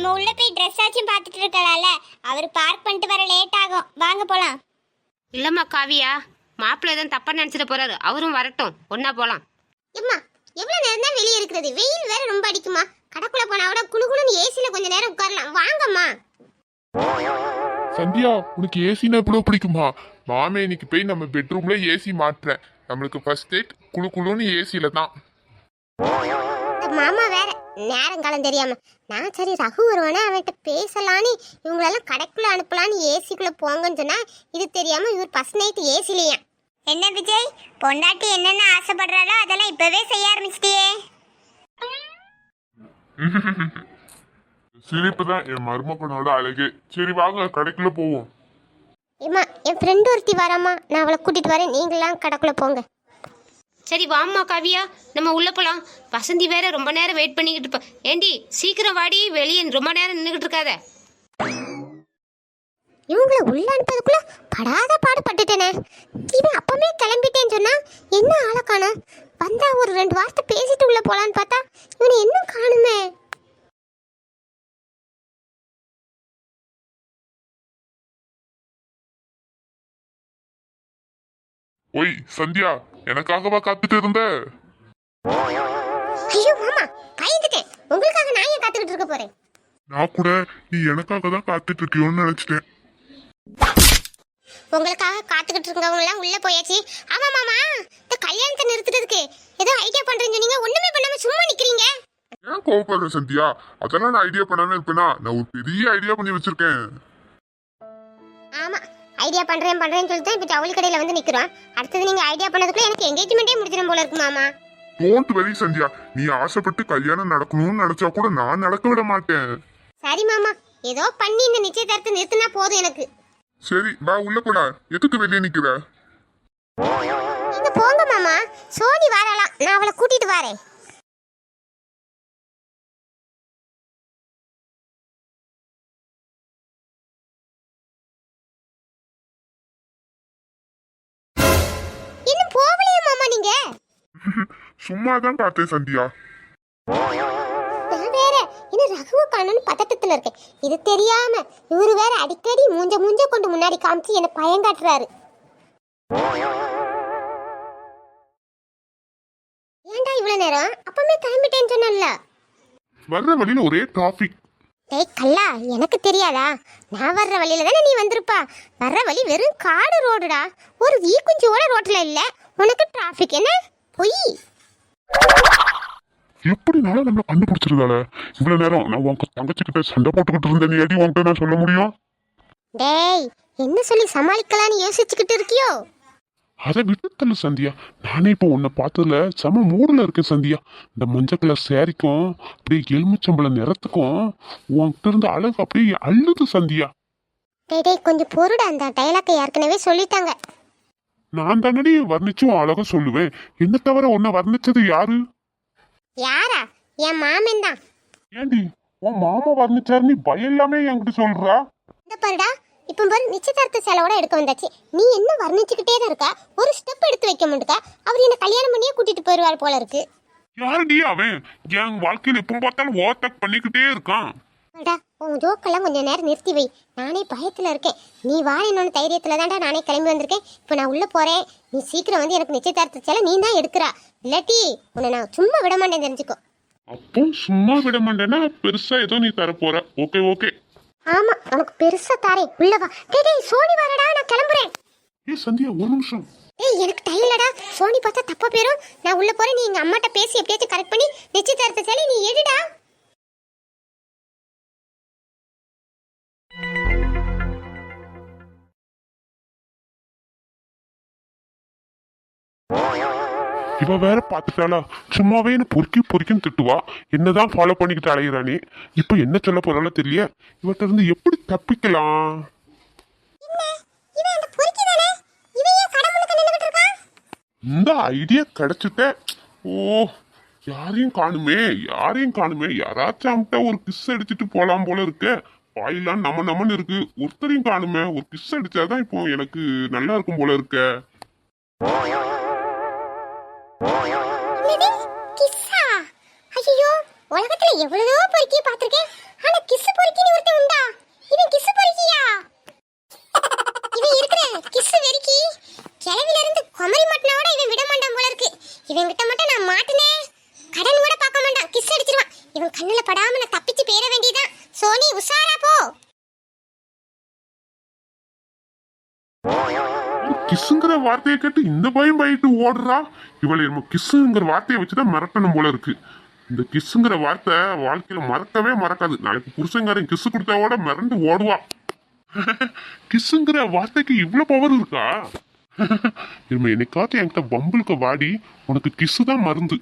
நம்ம உள்ள போய் ட்ரெஸ் ஆச்சும் பார்த்துட்டு இருக்கலாம்ல. அவர் பார்க் பண்ணிட்டு வர லேட் ஆகும். வாங்க போலாம். இல்லம்மா காவியா, மாப்பிள்ளை எதுவும் தப்பா நினைச்சிட போறாரு. அவரும் வரட்டும், ஒன்னா போலாம். அம்மா எவ்வளவு நேரம் தான் வெளியே இருக்கிறது? வெயில் வேற ரொம்ப அடிக்குமா. கடைக்குள்ள போனா கூட குளுகுளுன்னு ஏசில கொஞ்ச நேரம் உட்காரலாம். வாங்கம்மா. சந்தியா, உனக்கு ஏசினா எவ்வளவு பிடிக்குமா? மாமே இன்னைக்கு போய் நம்ம பெட்ரூம்ல ஏசி மாட்டுறேன். நம்மளுக்கு ஃபர்ஸ்ட் டேட் குளு குளுன்னு ஏசில தான். மாமா வேற நேரங்காலம் தெரியாம நான் சரி ரகு வருவானே அவன்கிட்ட பேசலான்னு இவங்களெல்லாம் கடைக்குள்ள அனுப்பலான்னு ஏசிக்குள்ள போங்கன்னு சொன்னா இது தெரியாம இவர் ஃபர்ஸ்ட் நைட் ஏசிலையா. என்ன விஜய், பொண்டாட்டி என்னென்ன ஆசைப்படுறாளோ அதெல்லாம் இப்பவே செய்ய ஆரம்பிச்சிட்டியே. சிரிப்பு தான் என் மருமகனோட அழகு. சரி வாங்க கடைக்குள்ள போவோம். ஏம்மா என் ஃப்ரெண்டு ஒருத்தி வராமா, நான் அவளை கூட்டிட்டு வரேன். நீங்களாம் கடைக்குள்ள போங்க. சரி வாம்மா காவியா, நம்ம உள்ள போலாம். வசந்தி வேற ரொம்ப நேரம் வெயிட் பண்ணிக்கிட்டு இருப்பா. ஏண்டி சீக்கிரம் வாடி, வெளியே ரொம்ப நேரம் நின்றுகிட்டு இருக்காத. இவங்களை உள்ள அனுப்பதுக்குள்ள படாத பாடுபட்டுட்டேனே. இவன் அப்பவே கிளம்பிட்டேன்னு சொன்னா என்ன ஆளை காணும். வந்தா ஒரு 2 வார்த்தை பேசிட்டு உள்ள போலான்னு பார்த்தா இவனை என்ன காணுமே. ஒய் சந்தியா, எனக்காகவா காத்துட்டு இருந்த? ஐயோ மாமா, பயந்துட்டேன். உங்களுக்காக நான் ஏன் காத்துக்கிட்டு இருக்க போறேன்? நான் கூட நீ எனக்காக தான் காத்துட்டு இருக்கியோன்னு நினைச்சிட்டேன். உங்களுக்காக காத்துக்கிட்டு இருக்கவங்க எல்லாம் உள்ள போயாச்சு. ஆமா மாமா, இந்த கல்யாணத்தை நிறுத்துறதுக்கு ஏதோ ஐடியா பண்றேன்னு சொன்னீங்க. ஒண்ணுமே பண்ணாம சும்மா நிக்கிறீங்க. ஏன் கோவப்படுற சந்தியா? அதெல்லாம் நான் ஐடியா பண்ணாம இருப்பேனா? நான் ஒரு பெரிய ஐடியா பண்ணி வச்சிருக்கேன். ஆமா, ஐடியா பண்றேன்னு சொல்லிட்டு இப்ப ஜவுளி கடையில வந்து நிக்கிறோம். அடுத்தது நீங்க ஐடியா பண்ணதுக்குள்ள எனக்கு என்கேஜ்மெண்டே முடிஞ்சிடும் போல இருக்கு மாமா. டோன்ட் வெரி சந்தியா, நீ ஆசைப்பட்டு கல்யாணம் நடக்கணும்னு நினைச்சா கூட நான் நடக்க விட மாட்டேன். சரி மாமா, ஏதோ பண்ணி இந்த நிச்சயதார்த்தத்தை நிறுத்தினா போதும் எனக்கு. சரி வா உள்ள போடா. எதுக்கு வெளியே நிக்கிற? நீங்க போங்க மாமா, சோனி வரலாம். நான் அவளை கூட்டிட்டு வரேன். இன்னும் போகலையே மாமா நீங்க? சும்மா தான் பார்த்தேன் சந்தியா. நான் வேற இன்னும் ரகுவ காணன்னு பதட்டத்துல இருக்கேன். இது தெரியாம இவரு வேற அடிக்கடி மூஞ்ச கொண்டு முன்னாடி காமிச்சு என்ன பயங்காட்டுறாரு. ஏன்டா இவ்வளவு நேரம்? அப்பமே கிளம்பிட்டேன்னு சொன்னல. வர்ற வழியில ஒரே டிராபிக். டேய் கல்லா, எனக்கு தெரியாதா? நான் வர்ற வழியில தானே நீ வந்திருப்பா. வர்ற வழி வெறும் காடு ரோடுடா. ஒரு வீக்குஞ்சோட ரோட்ல இல்ல. உனக்கு டிராபிக் என்ன? பொய். எப்படினாலும் நம்மள கண்டுபிடிச்சிருந்தால இவ்வளவு நேரம் நான் உங்க தங்கச்சிக்கிட்ட சண்டை போட்டுக்கிட்டு இருந்தேன். நீ அடி உன்கிட்ட நான் சொல்ல முடியும்? டேய், என்ன சொல்லி சமாளிக்கலாம்னு யோசிச்சுக்கிட்டு இருக்கியோ? அதை விட்டு தள்ளு சந்தியா. நானே இப்போ உன்னை பார்த்ததுல செம மூடுல இருக்கேன் சந்தியா. இந்த மஞ்சள் கலர் சேரிக்கும் அப்படியே எலுமிச்சம்பளம் நிறத்துக்கும் உன்கிட்ட இருந்து அழகு அப்படியே அள்ளுது சந்தியா. டேய் கொஞ்சம் பொருடா. அந்த டைலாக்கை ஏற்கனவே சொல்லிட்டாங்க. நான் தானடி வர்ணிச்சும் அழகா சொல்லுவேன். என்ன தவிர உன்னை வர்ணிச்சது யாரு? யாரா? என் மாமன் தான். ஏண்டி உன் மாமா வர்ணிச்சாரு நீ பயம் இல்லாம என்கிட்ட சொல்றா? இந்த பாருடா, இப்போ பாரு நிச்சயதார்த்த செலவோட எடுக்க வந்தாச்சு. நீ என்ன வர்ணிச்சுக்கிட்டே தான் இருக்க. ஒரு ஸ்டெப் எடுத்து வைக்க மாட்டேக்க. அவர் என்ன கல்யாணம் பண்ணியே கூட்டிட்டு போயிருவார் போல இருக்கு. யாருடி அவன்? என் வாழ்க்கையில எப்ப பார்த்தாலும் ஓவர்டேக் பண்ணிக்கிட்டே இருக்கான். உன் ஜோக்கெல்லாம் கொஞ்சம் நேரம் நிறுத்தி வை. நானே பயத்துல இருக்கேன். நீ வாரேன்னு தைரியத்துல தான்டா நானே கிளம்பி வந்திருக்கேன். இப்போ நான் உள்ள போறேன். நீ சீக்கிரம் வந்து எனக்கு நிச்சயதார்த்த செலவு நீ தான் எடுக்கிறா. இல்லாட்டி உன்னை நான் சும்மா விட மாட்டேன், தெரிஞ்சுக்கோ. அப்போ சும்மா விட மாட்டேன்னா பெருசா ஏதோ நீ தர போற. Okay okay. ஆமா, உனக்கு பெருசா தாரேன். உள்ள வா. டேய் சோனி வரடா, நான் கிளம்புறேன். சந்தியா ஒரு நிமிஷம். எனக்கு டைம் இல்லடா. சோனி பார்த்தா தப்பா போயிரும். நான் உள்ள போறேன். நீ எங்க அம்மாட்ட பேசி எப்படியாச்சும் கரெக்ட் பண்ணி நிச்சயதார்த்த செலவு நீ எடுடா. இவ வேற பாத்துட்டாளா? சும்மாவே என்ன பொறுக்கின்னு திட்டுவா. என்னதான் ஃபாலோ பண்ணிக்கிட்டு அலையிறானே. இப்ப என்ன சொல்ல போறாளோ தெரியல. இவட்ட இருந்து எப்படி தப்பிக்கலாம்? இந்த ஐடியா கிடைச்சிட்ட. ஓ, யாரையும் காணுமே. யாராச்சும் அவன்கிட்ட ஒரு கிஸ் அடிச்சுட்டு போலாம் போல இருக்கு. வாயிலாம் நம்மன்னு இருக்கு. ஒருத்தரையும் காணுமே. ஒரு கிஸ் அடிச்சாதான் இப்போ எனக்கு நல்லா இருக்கும் போல இருக்க. உலகத்துல எவ்வளவோ பொறுக்கிய பாத்திருக்கேன். ஆனா கிஸ் இவன்கிட்ட மட்டும் நான் மாட்டினேன் கடன் கூட பார்க்க மாட்டான், கிஸ் அடிச்சிருவான். இவன் கண்ணுல படாம நான் தப்பிச்சு போயிட வேண்டியதான். சோனி உஷாரா போ. கிஸ்ஸுங்கிற வார்த்தையை கேட்டு இந்த பயம் பயட்டு ஓடுறா. இவளை நம்ம கிஸ்ஸுங்கிற வார்த்தையை வச்சுதான் மிரட்டணும் போல இருக்கு. இந்த கிஸ்ஸுங்கிற வார்த்தை வாழ்க்கையில மறக்கவே மறக்காது. நாளைக்கு புருஷங்காரன் கிஸ்ஸு கொடுத்தாவோட மிரண்டு ஓடுவா. கிஸ்ஸுங்கிற வார்த்தைக்கு இவ்வளவு பவர் இருக்கா? இனிமே என்னைக்காச்சும் என்கிட்ட பம்புலுக்கு வாடி, உனக்கு கிஸ்ஸு தான் மருந்து.